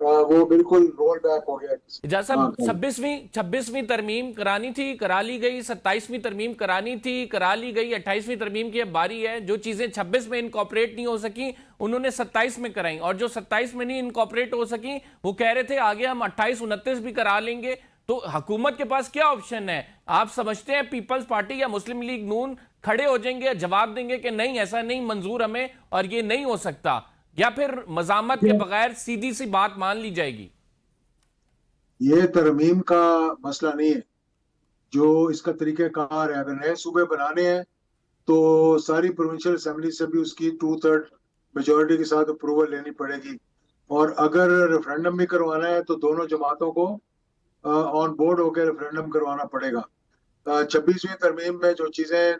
وہ بالکل roll back ہو گیا. اجازت صاحب 26ویں ترمیم کرانی تھی، کرا لی گئی. 27ویں ترمیم کرانی تھی، کرا لی گئی. 28ویں ترمیم کی اب باری ہے. جو چیزیں 26 میں انکارپوریٹ نہیں ہو سکیں انہوں نے 27 میں کرائیں، اور جو 27 میں نہیں انکارپوریٹ ہو سکیں وہ کہہ رہے تھے آگے ہم 28 29 بھی کرا لیں گے. تو حکومت کے پاس کیا آپشن ہے؟ آپ سمجھتے ہیں پیپلز پارٹی یا مسلم لیگ نون کھڑے ہو جائیں گے، جواب دیں گے کہ نہیں ایسا نہیں منظور ہمیں اور یہ نہیں ہو سکتا، یا پھر مزاحمت کے بغیر سیدھی سی بات مان لی جائے گی؟ یہ ترمیم کا مسئلہ نہیں ہے. جو اس کا طریقہ کار ہے، اگر نئے صوبے بنانے ہیں تو ساری پروونشل اسمبلی سے بھی اس کی 2/3 میجورٹی کے ساتھ اپروول لینی پڑے گی. اور اگر ریفرینڈم بھی کروانا ہے تو دونوں جماعتوں کو آن بورڈ ہو کے ریفرینڈم کروانا پڑے گا. 26ویں ترمیم میں جو چیزیں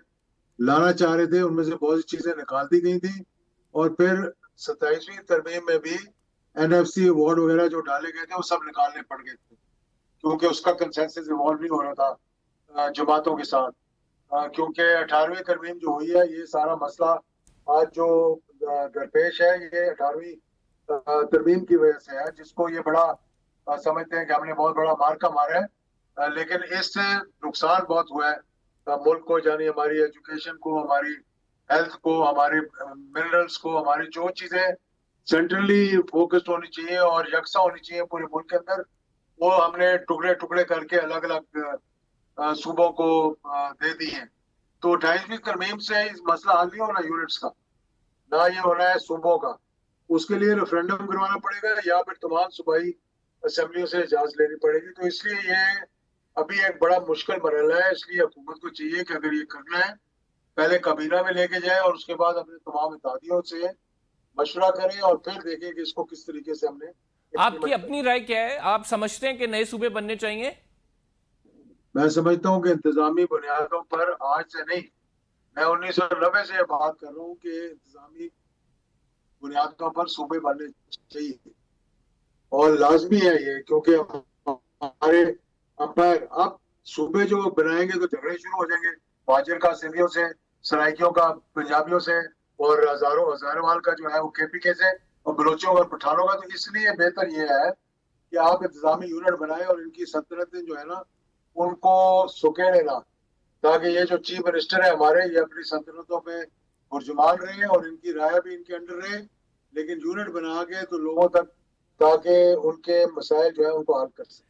لانا چاہ رہے تھے ان میں سے بہت سی چیزیں نکال دی گئی تھیں، اور پھر 27ویں ترمیم میں بھی NFC ایوارڈ وغیرہ جو ڈالے گئے تھے وہ سب نکالنے پڑ گئے تھے، کیونکہ اس کا کنسنسس ایوالو نہیں ہو رہا تھا جماعتوں کے ساتھ. کیونکہ 18ویں ترمیم جو ہوئی ہے یہ سارا مسئلہ آج جو درپیش ہے یہ 18ویں ترمیم کی وجہ سے ہے، جس کو یہ بڑا سمجھتے ہیں کہ ہم نے بہت بڑا مارکا مارا ہے. لیکن اس سے نقصان بہت ہوا ہے ملک کو، یعنی ہماری ایجوکیشن کو، ہماری ہیلتھ کو، ہمارے منرلز کو، ہماری جو چیزیں سینٹرلی فوکسڈ ہونی چاہیے اور یکساں ہونی چاہیے پورے ملک کے اندر، وہ ہم نے ٹکڑے ٹکڑے کر کے الگ الگ صوبوں کو دے دی ہیں. تو 28ویں ترمیم سے مسئلہ حل نہیں ہونا یونٹس کا، نہ یہ ہونا ہے صوبوں کا. اس کے لیے ریفرینڈم کروانا پڑے گا یا پھر تمام صوبائی اسمبلیوں سے اجازت لینی پڑے گی. تو اس لیے یہ ابھی ایک بڑا مشکل مرحلہ ہے. اس لیے حکومت کو چاہیے کہ اگر یہ کرنا ہے پہلے کابینہ میں لے کے جائے اور اس کے بعد اپنے تمام اتحادیوں سے مشورہ کریں اور پھر دیکھیں کہ اس کو کس طریقے سے ہم نے. آپ کی اپنی رائے کیا ہے؟ آپ سمجھتے ہیں کہ نئے صوبے بننے چاہیے؟ میں سمجھتا ہوں کہ انتظامی بنیادوں پر آج سے نہیں، میں 1990 سے بات کر رہا ہوں کہ انتظامی بنیادوں پر صوبے بننے چاہیے اور لازمی ہے یہ، کیونکہ ہمارے امپائر اب صوبے جو بنائیں گے تو جھگڑے شروع ہو جائیں گے، مہاجر کا سندھیوں سے، سرائکیوں کا پنجابیوں سے، اور ہزاروال کا جو ہے وہ KPK سے، اور بلوچوں اور پٹھانوں کا. تو اس لیے بہتر یہ ہے کہ آپ انتظامی یونٹ بنائیں اور ان کی سلطنتیں جو ہے نا ان کو سکیڑے نہ، تاکہ یہ جو چیف منسٹر ہے ہمارے یہ اپنی سلطنتوں پہ برجمان رہے اور ان کی رائے بھی ان کے انڈر رہے، لیکن یونٹ بنا کے تو لوگوں تک، تاکہ ان کے مسائل جو ہے ان کو حل کر سکیں.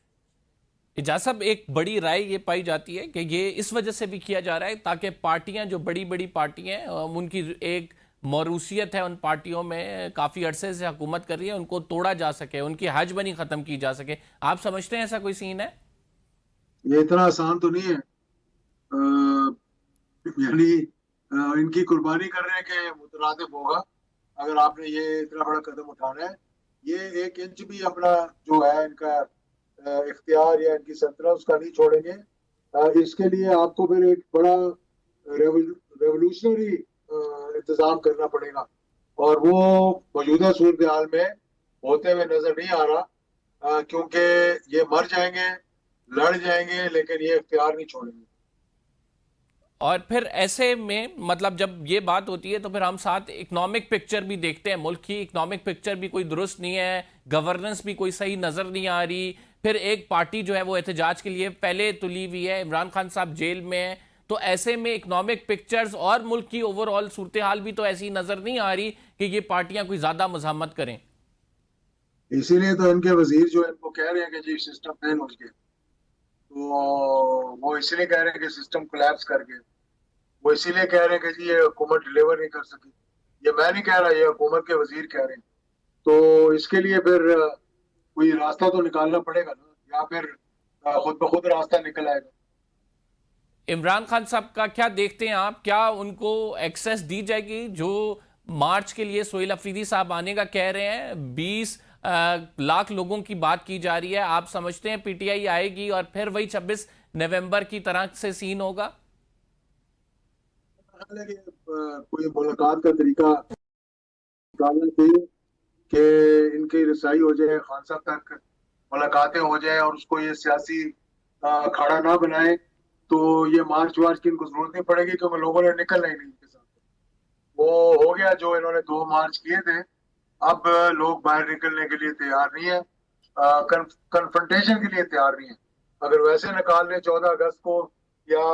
اجازت صاحب ایک بڑی رائے یہ پائی جاتی ہے کہ یہ اس وجہ سے بھی کیا جا رہا ہے تاکہ پارٹیاں جو بڑی بڑی پارٹیاں ہیں ان کی ایک موروثیت ہے، ان پارٹیوں میں کافی عرصے سے حکومت کر رہی ہے، ان کو توڑا جا سکے، ان کی ہجبنی ختم کی جا سکے. آپ سمجھتے ہیں ایسا کوئی سین ہے؟ یہ اتنا آسان تو نہیں ہے. یعنی ان کی قربانی کر رہے ہیں کہ مترادف ہوگا اگر آپ نے یہ اتنا بڑا قدم اٹھانا ہے. یہ 1 انچ بھی اپنا جو ہے ان کا اختیار یا ان کی سلطنت اس کا نہیں چھوڑیں گے. اس کے لیے آپ کو پھر ایک بڑا ریولوشنری انتظام کرنا پڑے گا، اور وہ موجودہ صورتحال میں ہوتے ہوئے نظر نہیں آ رہا، کیونکہ یہ مر جائیں گے، لڑ جائیں گے، لیکن یہ اختیار نہیں چھوڑیں گے. اور پھر ایسے میں مطلب جب یہ بات ہوتی ہے تو پھر ہم ساتھ اکنامک پکچر بھی دیکھتے ہیں، ملک کی اکنامک پکچر بھی کوئی درست نہیں ہے، گورننس بھی کوئی صحیح نظر نہیں آ رہی. پھر ایک پارٹی جو ہے وہ احتجاج کے لیے پہلے تلی ہوئی ہے، عمران خان صاحب جیل میں ہیں. تو ایسے میں اکنامک پکچرز اور ملک کی اوور آل صورتحال بھی تو ایسی نظر نہیں آ رہی کہ یہ پارٹیاں کوئی زیادہ مزاحمت کریں. اسی لیے تو ان کے وزیر جو ان کو کہہ رہے ہیں کہ جی سسٹم فیل ہو گیا، تو وہ اسی لیے کہہ رہے ہیں کہ سسٹم کولیپس کر گئے. وہ اسی لیے کہہ رہے ہیں کہ جی یہ حکومت ڈیلیور نہیں کر سکی. یہ میں نہیں کہہ رہا، یہ حکومت کے وزیر کہہ رہے ہیں. تو اس کے لیے پھر کوئی راستہ تو نکالنا پڑے گا نا، یا پھر خود بخود راستہ نکل آئے گا. عمران خان صاحب کا کیا دیکھتے ہیں آپ؟ کیا ان کو ایکسیس دی جائے گی جو مارچ کے لیے سہیل افریدی صاحب آنے کا کہہ رہے ہیں؟ 20 لاکھ لوگوں کی بات کی جا رہی ہے. آپ سمجھتے ہیں PTI آئے گی اور پھر وہی 26 نومبر کی طرح سے سین ہوگا؟ کوئی ملاقات کا طریقہ نکالنا چاہیے کہ ان کی رسائی ہو جائے، خان صاحب تک ملاقاتیں ہو جائے اور اس کو یہ سیاسی کھاڑا نہ بنائے. تو یہ مارچ وارچ کی ان کو ضرورت نہیں پڑے گی، کیونکہ لوگوں نے نکلنا ہی نہیں ان کے ساتھ. وہ ہو گیا جو انہوں نے 2 مارچ کیے تھے، اب لوگ باہر نکلنے کے لیے تیار نہیں ہے. کنفرنٹیشن کے لیے تیار نہیں ہے. اگر ویسے نکال لیں 14 اگست کو یا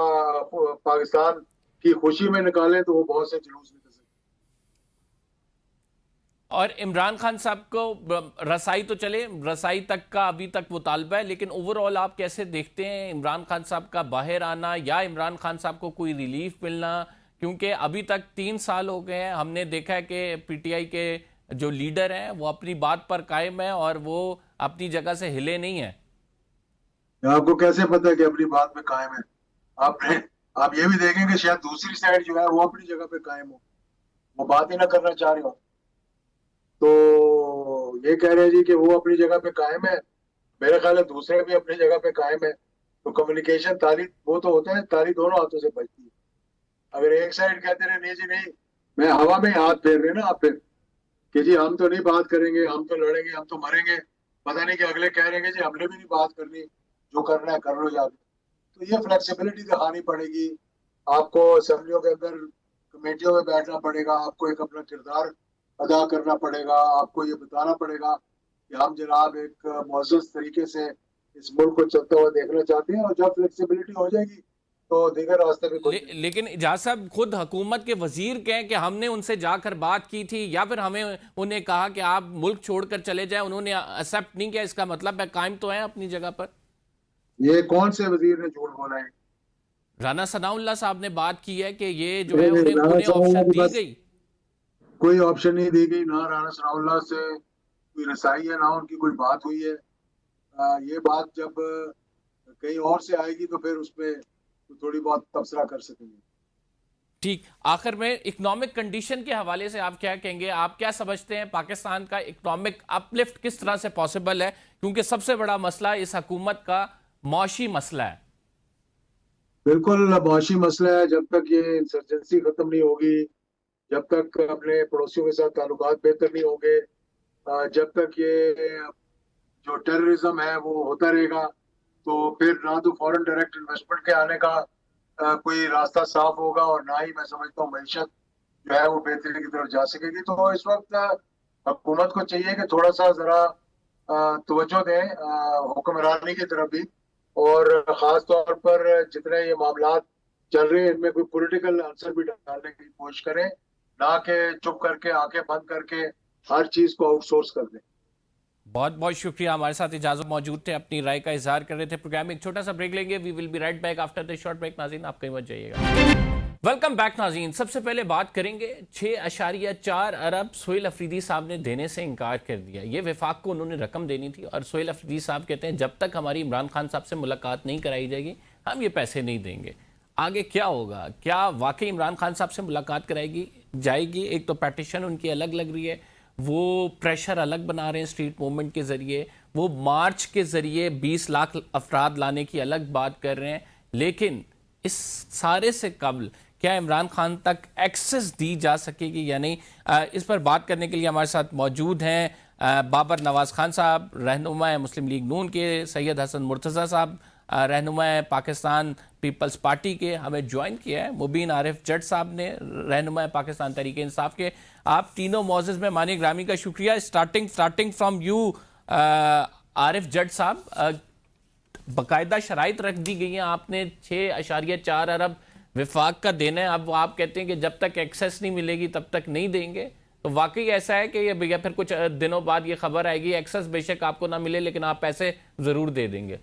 پاکستان کی خوشی میں نکالیں تو وہ بہت سے جلوس نکل سکتے. اور عمران خان صاحب کو رسائی تو چلے، رسائی تک کا ابھی تک مطالبہ ہے، لیکن اوور آل آپ کیسے دیکھتے ہیں عمران خان صاحب کا باہر آنا یا عمران خان صاحب کو کوئی ریلیف ملنا؟ کیونکہ ابھی تک 3 سال ہو گئے ہیں، ہم نے دیکھا ہے کہ پی ٹی آئی کے جو لیڈر ہیں وہ اپنی بات پر قائم ہیں اور وہ اپنی جگہ سے ہلے نہیں ہیں. آپ کو کیسے پتا ہے کہ اپنی بات میں قائم ہے؟ آپ یہ بھی دیکھیں کہ شاید دوسری سائڈ جو ہے وہ اپنی جگہ پہ قائم ہو، وہ بات ہی نہ کرنا چاہ رہے ہو. تو یہ کہہ رہے جی کہ وہ اپنی جگہ پہ قائم ہے، میرا خیال ہے دوسرے بھی اپنی جگہ پہ قائم ہے. تو کمیونیکیشن تالی وہ تو ہوتا ہے، تالی دونوں ہاتھوں سے بجتی ہے. اگر ایک سائڈ کہتے رہے نہیں جی نہیں، میں ہوا میں ہاتھ پھیر رہے نا آپ پھر کہ جی ہم تو نہیں بات کریں گے، ہم تو لڑیں گے، ہم تو مریں گے، پتہ نہیں کہ اگلے کہہ رہے ہیں جی ہم نے بھی نہیں بات کرنی، جو کرنا ہے کر لو جا کے. تو یہ فلیکسیبلٹی دکھانی پڑے گی. آپ کو اسمبلیوں کے اندر کمیٹیوں میں بیٹھنا پڑے گا، آپ کو ایک اپنا کردار ادا کرنا پڑے گا، آپ کو یہ بتانا پڑے گا کہ ہم جناب ایک معزز طریقے سے اس ملک کو چلتا ہوا دیکھنا چاہتے ہیں. اور جب فلیکسیبلٹی ہو جائے گی تو دیگر راستے بھی کھل جائیں گے. لیکن اجاز صاحب خود حکومت کے وزیر کہیں کہ ہم نے ان سے جا کر بات کی تھی، یا پھر ہمیں انہیں کہا کہ آپ ملک چھوڑ کر چلے جائیں، انہوں نے ایکسیپٹ نہیں کیا. اس کا مطلب ہے قائم تو ہیں اپنی جگہ پر. یہ کون سے وزیر نے جھوٹ بولا ہے؟ رانا ثناء اللہ صاحب نے بات کی ہے کہ یہ جو ہے نہیں، رانا انہیں ثناء اللہ آپشن کے دی پاس گئی. کوئی آپشن نہیں دی گئی، نہ رانا ثناء اللہ سے کوئی رسائی ہے، نہ ان کی کوئی بات ہوئی ہے. یہ بات جب کہیں اور سے آئے گی تو پھر اس پہ تھوڑی بہت تبصرہ کر سکیں گے. ٹھیک، آخر میں اکنامک کنڈیشن کے حوالے سے آپ کیا کہیں گے؟ آپ کیا سمجھتے ہیں پاکستان کا اکنامک اپ لفٹ کس طرح سے پاسبل ہے؟ کیونکہ سب سے بڑا مسئلہ اس حکومت کا معاشی مسئلہ ہے. بالکل معاشی مسئلہ ہے. جب تک یہ انسرجنسی ختم نہیں ہوگی، جب تک اپنے پڑوسیوں کے ساتھ تعلقات بہتر نہیں ہوں گے، جب تک یہ جو ٹیررزم ہے وہ ہوتا رہے گا، تو پھر نہ تو فورن ڈائریکٹ انویسٹمنٹ کے آنے کا کوئی راستہ صاف ہوگا، اور نہ ہی میں سمجھتا ہوں معیشت جو ہے وہ بہتری کی طرف جا سکے گی. تو اس وقت حکومت کو چاہیے کہ تھوڑا سا ذرا توجہ دیں حکمرانی کی طرف بھی، اور خاص طور پر جتنے یہ معاملات چل رہے ہیں ان میں کوئی پولیٹیکل آنسر بھی ڈالنے کی کوشش کریں، نہ کہ چپ کر کے آنکھیں بند کر کے ہر چیز کو آؤٹ سورس کر دیں. بہت بہت شکریہ. ہمارے ساتھ اجازت موجود تھے، اپنی رائے کا اظہار کر رہے تھے. پروگرام میں ایک چھوٹا سا بریک لیں گے. We will be right back after this short break. ناظرین آپ کہیں مت جائیے گا. ویلکم بیک ناظرین. سب سے پہلے بات کریں گے 6.4 ارب سہیل افریدی صاحب نے دینے سے انکار کر دیا. یہ وفاق کو انہوں نے رقم دینی تھی، اور سہیل افریدی صاحب کہتے ہیں جب تک ہماری عمران خان صاحب سے ملاقات نہیں کرائی جائے گی ہم یہ پیسے نہیں دیں گے. آگے کیا ہوگا؟ کیا واقعی عمران خان صاحب سے ملاقات کرائی جائے گی؟ ایک تو پیٹیشن ان کی الگ لگ رہی ہے، وہ پریشر الگ بنا رہے ہیں اسٹریٹ موومنٹ کے ذریعے، وہ مارچ کے ذریعے 20 لاکھ افراد لانے کی الگ بات کر رہے ہیں. لیکن اس سارے سے قبل کیا عمران خان تک ایکسس دی جا سکے گی یا نہیں؟ اس پر بات کرنے کے لیے ہمارے ساتھ موجود ہیں بابر نواز خان صاحب، رہنما مسلم لیگ نون کے، سید حسن مرتضیٰ صاحب، رہنما پاکستان پیپلز پارٹی کے. ہمیں جوائن کیا ہے مبین عارف جٹ صاحب نے، رہنما پاکستان تحریک انصاف کے. آپ تینوں معزز میں مانی گرامی کا شکریہ. اسٹارٹنگ فرام یو عارف جٹ صاحب، باقاعدہ شرائط رکھ دی گئی ہیں، آپ نے 6.4 ارب وفاق کا دینا ہے. اب آپ کہتے ہیں کہ جب تک ایکسیس نہیں ملے گی تب تک نہیں دیں گے. تو واقعی ایسا ہے کہ یہ پھر کچھ دنوں بعد یہ خبر آئے گی ایکسیس بے شک آپ کو نہ ملے لیکن آپ پیسے ضرور دے دیں گے؟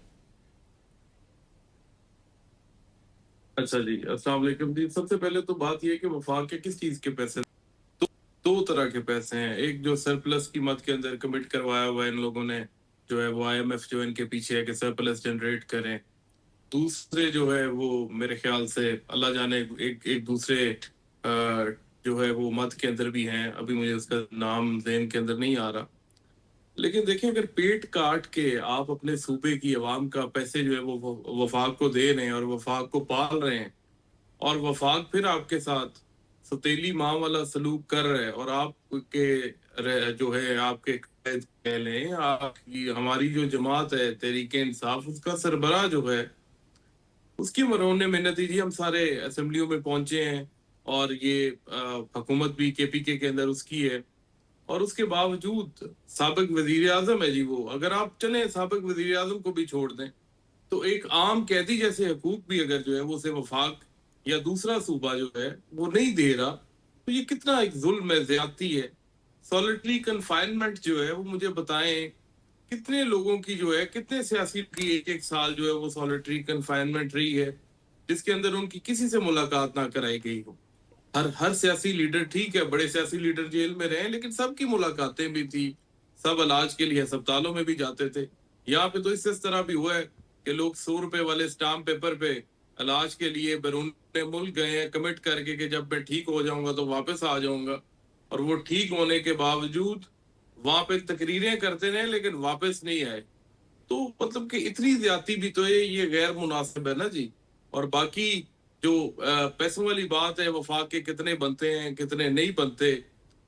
اچھا جی، السلام علیکم جی. سب سے پہلے تو بات یہ ہے کہ وفاق کے کس چیز کے پیسے؟ دو طرح کے پیسے ہیں. ایک جو سرپلس کی مد کے اندر کمٹ کروایا ہوا ہے ان لوگوں نے، جو ہے وہ آئی ایم ایف جو ان کے پیچھے ہے کہ سرپلس جنریٹ کریں. دوسرے جو ہے وہ میرے خیال سے اللہ جانے ایک دوسرے جو ہے وہ مد کے اندر بھی ہیں، ابھی مجھے اس کا نام ذہن کے اندر نہیں آ رہا. لیکن دیکھیں اگر پیٹ کاٹ کے آپ اپنے صوبے کی عوام کا پیسے جو ہے وہ وفاق کو دے رہے ہیں اور وفاق کو پال رہے ہیں، اور وفاق پھر آپ کے ساتھ ستیلی ماں والا سلوک کر رہے ہیں، اور آپ کے جو ہے آپ کے قائد کہہ لیں، آپ کی ہماری جو جماعت ہے تحریک انصاف، اس کا سربراہ جو ہے اس کی مرہون محنت جی ہم سارے اسمبلیوں میں پہنچے ہیں، اور یہ حکومت بھی کے پی کے اندر اس کی ہے، اور اس کے باوجود سابق وزیر اعظم ہے جی وہ، اگر آپ چلیں سابق وزیر اعظم کو بھی چھوڑ دیں تو ایک عام قیدی جیسے حقوق بھی اگر جو ہے وہ اسے وفاق یا دوسرا صوبہ جو ہے وہ نہیں دے رہا، تو یہ کتنا ایک ظلم ہے، زیادتی ہے۔ سالٹری کنفائنمنٹ جو ہے وہ مجھے بتائیں کتنے لوگوں کی جو ہے، کتنے سیاسی کی ایک سال جو ہے وہ سالٹری کنفائنمنٹ رہی ہے جس کے اندر ان کی کسی سے ملاقات نہ کرائی گئی ہو۔ ہر سیاسی لیڈر، ٹھیک ہے بڑے سیاسی لیڈر جیل میں رہے لیکن سب کی ملاقاتیں بھی تھی، سب علاج کے لیے ہسپتالوں میں بھی جاتے تھے۔ یہاں پہ تو اس طرح بھی ہوا ہے کہ لوگ 100 روپے والے اسٹامپ پیپر پہ علاج کے لیے بیرون ملک گئے ہیں کمٹ کر کے کہ جب میں ٹھیک ہو جاؤں گا تو واپس آ جاؤں گا، اور وہ ٹھیک ہونے کے باوجود وہاں پہ تقریریں کرتے رہے لیکن واپس نہیں آئے۔ تو مطلب کہ اتنی زیادتی بھی تو ہے، یہ غیر مناسب ہے نا جی۔ اور باقی جو پیسوں والی بات ہے، وفاق کے کتنے بنتے ہیں کتنے نہیں بنتے،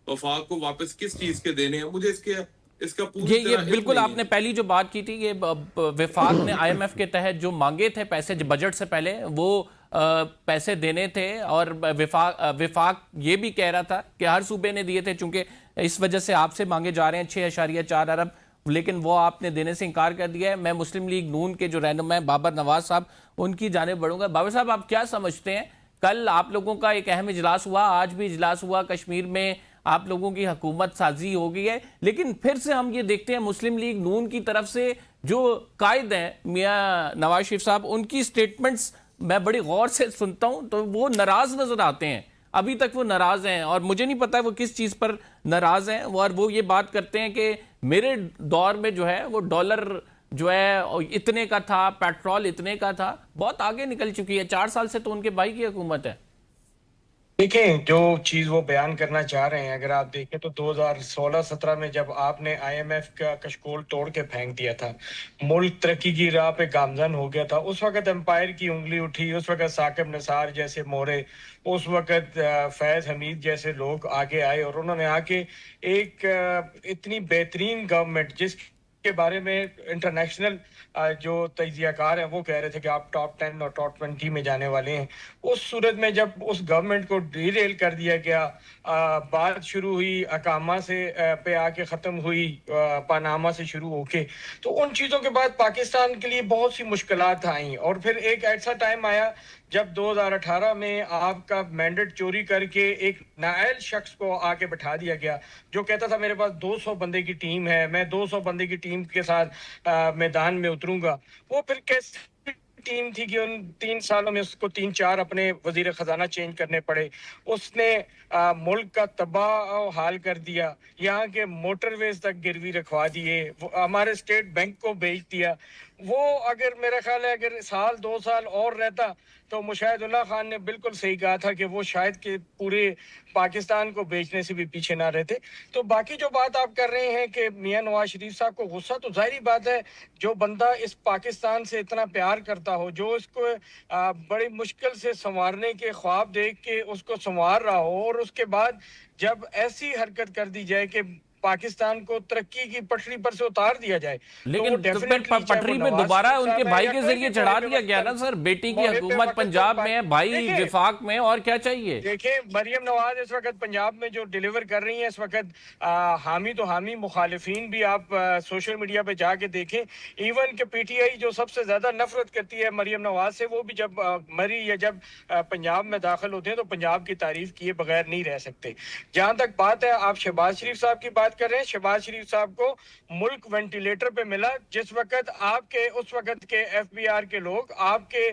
وفاق کو واپس کس چیز کے دینے ہیں، مجھے اس کا پوری یہ طرح علم بالکل نہیں آپ ہے۔ نے پہلی جو بات کی تھی، یہ وفاق نے آئی ایم ایف کے تحت جو مانگے تھے پیسے بجٹ سے پہلے، وہ پیسے دینے تھے، اور وفاق یہ بھی کہہ رہا تھا کہ ہر صوبے نے دیے تھے، چونکہ اس وجہ سے آپ سے مانگے جا رہے ہیں 6.4 ارب، لیکن وہ آپ نے دینے سے انکار کر دیا ہے۔ میں مسلم لیگ نون کے جو رہنما ہیں بابر نواز صاحب، ان کی جانب بڑھوں گا۔ بابر صاحب، آپ کیا سمجھتے ہیں؟ کل آپ لوگوں کا ایک اہم اجلاس ہوا، آج بھی اجلاس ہوا، کشمیر میں آپ لوگوں کی حکومت سازی ہو گئی ہے، لیکن پھر سے ہم یہ دیکھتے ہیں مسلم لیگ نون کی طرف سے جو قائد ہیں میاں نواز شریف صاحب، ان کی سٹیٹمنٹس میں بڑی غور سے سنتا ہوں تو وہ ناراض نظر آتے ہیں، ابھی تک وہ ناراض ہیں، اور مجھے نہیں پتا وہ کس چیز پر ناراض ہیں، اور وہ یہ بات کرتے ہیں کہ میرے دور میں جو ہے وہ ڈالر جو ہے اتنے کا تھا، پیٹرول اتنے کا تھا، بہت آگے نکل چکی ہے، 4 سال سے تو ان کے بھائی کی حکومت ہے۔ دیکھیں، جو چیز وہ بیان کرنا چاہ رہے ہیں، اگر آپ دیکھیں تو 2016-17 میں جب آپ نے آئی ایم ایف کا کشکول توڑ کے پھینک دیا تھا، ملک ترقی کی راہ پہ گامزن ہو گیا تھا، اس وقت امپائر کی انگلی اٹھی، اس وقت ثاقب نثار جیسے مورے، اس وقت فیض حمید جیسے لوگ آگے آئے، اور انہوں نے آ کے ایک اتنی بہترین گورنمنٹ، جس کے بارے میں انٹرنیشنل جو تجزیہ کار ہیں وہ کہہ رہے تھے کہ آپ ٹاپ 10 اور ٹاپ 20 میں جانے والے ہیں، اس صورت میں جب اس گورنمنٹ کو ڈی ریل کر دیا گیا، بات شروع ہوئی اقامہ سے پہ آ کے ختم ہوئی پاناما سے شروع ہو کے، تو ان چیزوں کے بعد پاکستان کے لیے بہت سی مشکلات آئیں، اور پھر ایک ایسا ٹائم آیا جب 2018 میں آپ کا مینڈیٹ چوری کر کے ایک نااہل شخص کو آ کے بٹھا دیا گیا، جو کہتا تھا میرے پاس 200 بندے کی ٹیم ہے، میں 200 بندے کی ٹیم کے ساتھ میدان میں اتروں گا۔ وہ پھر کیسے ٹیم تھی کہ ان 3 سالوں میں اس کو 3-4 اپنے وزیر خزانہ چینج کرنے پڑے، اس نے ملک کا تباہ و حال کر دیا، یہاں کے موٹر ویز تک گروی رکھوا دیے، ہمارے اسٹیٹ بینک کو بیچ دیا۔ وہ اگر میرا خیال ہے اگر 1-2 سال اور رہتا تو مشاہد اللہ خان نے بالکل صحیح کہا تھا کہ وہ شاید کہ پورے پاکستان کو بیچنے سے بھی پیچھے نہ رہتے۔ تو باقی جو بات آپ کر رہے ہیں کہ میاں نواز شریف صاحب کو غصہ، تو ظاہری بات ہے جو بندہ اس پاکستان سے اتنا پیار کرتا ہو، جو اس کو بڑی مشکل سے سنوارنے کے خواب دیکھ کے اس کو سنوار رہا ہو، اور اس کے بعد جب ایسی حرکت کر دی جائے کہ پاکستان کو ترقی کی پٹری پر سے اتار دیا جائے، لیکن پٹری پہ دوبارہ ان کے بھائی کے ذریعے چڑھا دیا گیا نا سر، بیٹی کی حکومت پنجاب میں ہے، بھائی وفاق میں، اور کیا چاہیے؟ دیکھیں مریم نواز اس وقت پنجاب میں جو ڈیلیور کر رہی ہیں، اس وقت حامی تو حامی، مخالفین بھی آپ سوشل میڈیا پہ جا کے دیکھیں، ایون کہ پی ٹی آئی جو سب سے زیادہ نفرت کرتی ہے مریم نواز سے، وہ بھی جب مری یا جب پنجاب میں داخل ہوتے ہیں تو پنجاب کی تعریف کیے بغیر نہیں رہ سکتے۔ جہاں تک بات ہے آپ شہباز شریف صاحب کی بات کر رہے ہیں، شہباز شریف صاحب کو ملک وینٹیلیٹر پہ ملا جس وقت آپ کے اس وقت کے ایف بی آر کے لوگ، آپ کے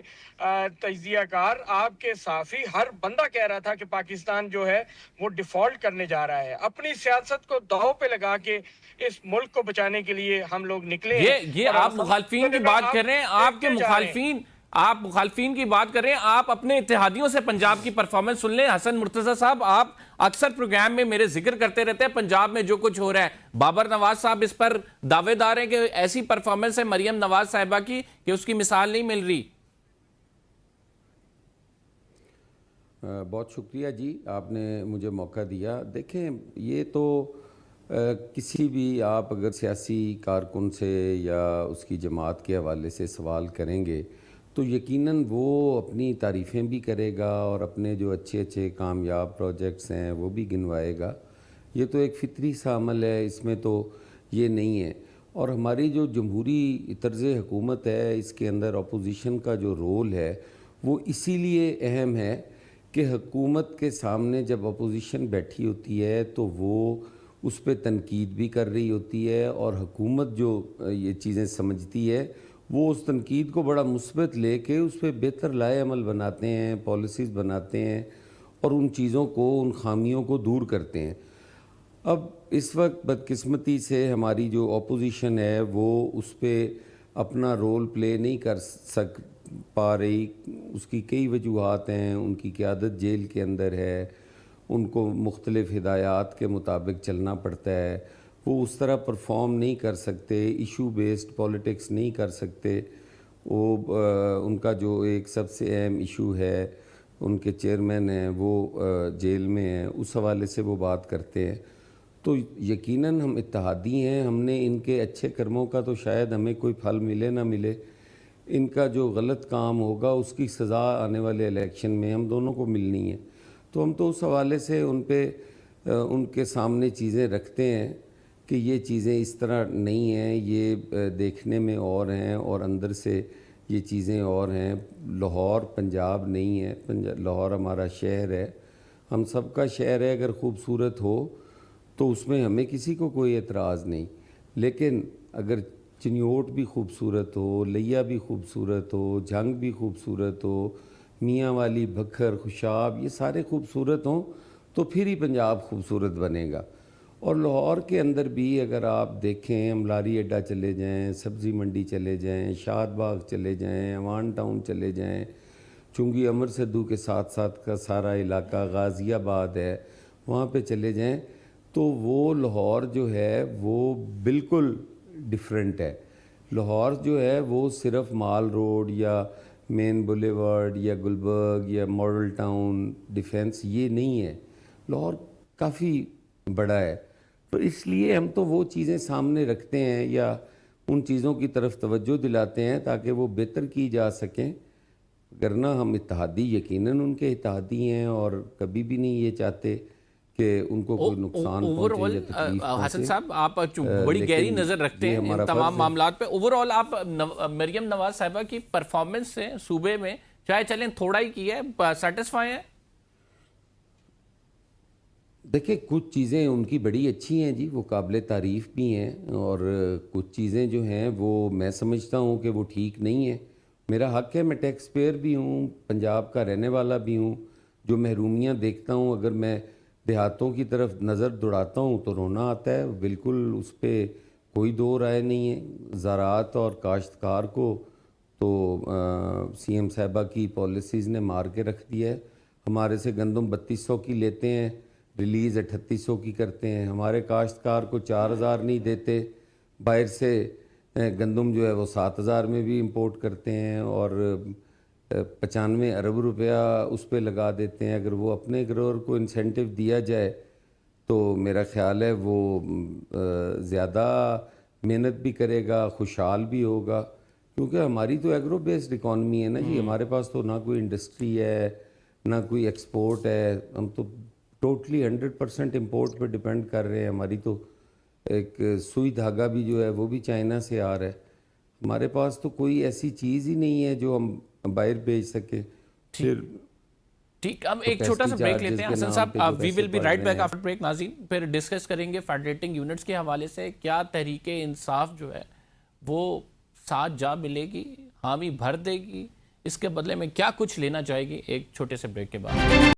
تجزیہ کار، آپ کے صحافی، ہر بندہ کہہ رہا تھا کہ پاکستان جو ہے وہ ڈیفالٹ کرنے جا رہا ہے۔ اپنی سیاست کو داؤ پہ لگا کے اس ملک کو بچانے کے لیے ہم لوگ نکلے ہیں۔ یہ آپ مخالفین کی بات کر رہے ہیں، آپ کے مخالفین کی بات کر رہے ہیں، آپ اپنے اتحادیوں سے پنجاب کی پرفارمنس سن لیں۔ حسن مرتضی صاحب، آپ اکثر پروگرام میں میرے ذکر کرتے رہتے ہیں پنجاب میں جو کچھ ہو رہا ہے، بابر نواز صاحب اس پر دعوے دار ہیں کہ ایسی پرفارمنس ہے مریم نواز صاحبہ کی کہ اس کی مثال نہیں مل رہی۔ بہت شکریہ جی، آپ نے مجھے موقع دیا۔ دیکھیں، یہ تو کسی بھی آپ اگر سیاسی کارکن سے یا اس کی جماعت کے حوالے سے سوال کریں گے تو یقیناً وہ اپنی تعریفیں بھی کرے گا اور اپنے جو اچھے کامیاب پروجیکٹس ہیں وہ بھی گنوائے گا، یہ تو ایک فطری سا عمل ہے، اس میں تو یہ نہیں ہے۔ اور ہماری جو جمہوری طرز حکومت ہے، اس کے اندر اپوزیشن کا جو رول ہے وہ اسی لیے اہم ہے کہ حکومت کے سامنے جب اپوزیشن بیٹھی ہوتی ہے تو وہ اس پہ تنقید بھی کر رہی ہوتی ہے، اور حکومت جو یہ چیزیں سمجھتی ہے وہ اس تنقید کو بڑا مثبت لے کے اس پہ بہتر لائے عمل بناتے ہیں، پالیسیز بناتے ہیں، اور ان چیزوں کو، ان خامیوں کو دور کرتے ہیں۔ اب اس وقت بدقسمتی سے ہماری جو اپوزیشن ہے وہ اس پہ اپنا رول پلے نہیں کر پا رہی۔ اس کی کئی وجوہات ہیں، ان کی قیادت جیل کے اندر ہے، ان کو مختلف ہدایات کے مطابق چلنا پڑتا ہے، وہ اس طرح پرفارم نہیں کر سکتے، ایشو بیسڈ پولیٹکس نہیں کر سکتے۔ وہ ان کا جو ایک سب سے اہم ایشو ہے، ان کے چیئرمین ہیں وہ جیل میں ہیں، اس حوالے سے وہ بات کرتے ہیں۔ تو یقیناً ہم اتحادی ہیں، ہم نے ان کے اچھے کرموں کا تو شاید ہمیں کوئی پھل ملے نہ ملے، ان کا جو غلط کام ہوگا اس کی سزا آنے والے الیکشن میں ہم دونوں کو ملنی ہے۔ تو ہم تو اس حوالے سے ان پہ ان کے سامنے چیزیں رکھتے ہیں کہ یہ چیزیں اس طرح نہیں ہیں، یہ دیکھنے میں اور ہیں اور اندر سے یہ چیزیں اور ہیں۔ لاہور پنجاب نہیں ہے، لاہور ہمارا شہر ہے، ہم سب کا شہر ہے۔ اگر خوبصورت ہو تو اس میں ہمیں کسی کو کوئی اعتراض نہیں، لیکن اگر چنیوٹ بھی خوبصورت ہو، لیا بھی خوبصورت ہو، جھنگ بھی خوبصورت ہو، میاں والی، بکھر، خوشاب، یہ سارے خوبصورت ہوں تو پھر ہی پنجاب خوبصورت بنے گا۔ اور لاہور کے اندر بھی اگر آپ دیکھیں، املاری اڈہ چلے جائیں، سبزی منڈی چلے جائیں، شاد باغ چلے جائیں، ایوان ٹاؤن چلے جائیں، چونگی امر سدھو کے ساتھ ساتھ کا سارا علاقہ، غازی آباد ہے، وہاں پہ چلے جائیں تو وہ لاہور جو ہے وہ بالکل ڈیفرنٹ ہے۔ لاہور جو ہے وہ صرف مال روڈ یا مین بولیورڈ یا گلبرگ یا ماڈل ٹاؤن، ڈیفینس، یہ نہیں ہے۔ لاہور کافی بڑا ہے، تو اس لیے ہم تو وہ چیزیں سامنے رکھتے ہیں یا ان چیزوں کی طرف توجہ دلاتے ہیں تاکہ وہ بہتر کی جا سکیں، ورنہ ہم اتحادی یقیناً ان کے اتحادی ہیں اور کبھی بھی نہیں یہ چاہتے کہ ان کو کوئی نقصان پہنچے یا تکلیف پہنچے۔ حسن صاحب، آپ بڑی گہری نظر رکھتے ہیں ان تمام معاملات پہ۔ اوورآل آپ مریم نواز صاحبہ کی پرفارمنس سے صوبے میں چاہے چلیں تھوڑا ہی کی ہے، سیٹسفائی ہیں؟ دیکھیں، کچھ چیزیں ان کی بڑی اچھی ہیں جی، وہ قابل تعریف بھی ہیں، اور کچھ چیزیں جو ہیں وہ میں سمجھتا ہوں کہ وہ ٹھیک نہیں ہیں۔ میرا حق ہے، میں ٹیکس پیئر بھی ہوں، پنجاب کا رہنے والا بھی ہوں، جو محرومیاں دیکھتا ہوں، اگر میں دیہاتوں کی طرف نظر دوڑاتا ہوں تو رونا آتا ہے، بالکل اس پہ کوئی دو رائے نہیں ہے۔ زراعت اور کاشتکار کو تو سی ایم صاحبہ کی پالیسیز نے مار کے رکھ دیا ہے۔ ہمارے سے گندم 3200 کی لیتے ہیں، ریلیز 3800 کی کرتے ہیں۔ ہمارے کاشتکار کو 4000 نہیں دیتے، باہر سے گندم جو ہے وہ 7000 میں بھی امپورٹ کرتے ہیں، اور 95 ارب روپیہ اس پہ لگا دیتے ہیں۔ اگر وہ اپنے گروہر کو انسینٹیو دیا جائے تو میرا خیال ہے وہ زیادہ محنت بھی کرے گا، خوشحال بھی ہوگا، کیونکہ ہماری تو ایگرو بیسڈ اکانومی ہے نا جی۔ ہمارے پاس تو نہ کوئی انڈسٹری ہے، نہ کوئی ایکسپورٹ ہے، ہم تو ٹوٹلی 100% امپورٹ پہ ڈیپینڈ کر رہے ہیں۔ ہماری تو ایک سوئی دھاگا بھی جو ہے وہ بھی چائنا سے آ رہا ہے۔ ہمارے پاس تو کوئی ایسی چیز ہی نہیں ہے جو ہم باہر بھیج سکیں۔ پھر ٹھیک، ہم ایک چھوٹا سا بریک لیتے ہیں Hasan Sahab, we will be right back after break. ناظرین، پھر ڈسکس کریں گے فیڈریٹنگ یونٹس کے حوالے سے کیا تحریک انصاف جو ہے وہ ساتھ جا ملے گی، حامی بھر دے گی، اس کے بدلے میں کیا کچھ لینا چاہے گی۔ ایک چھوٹے سے بریک کے بعد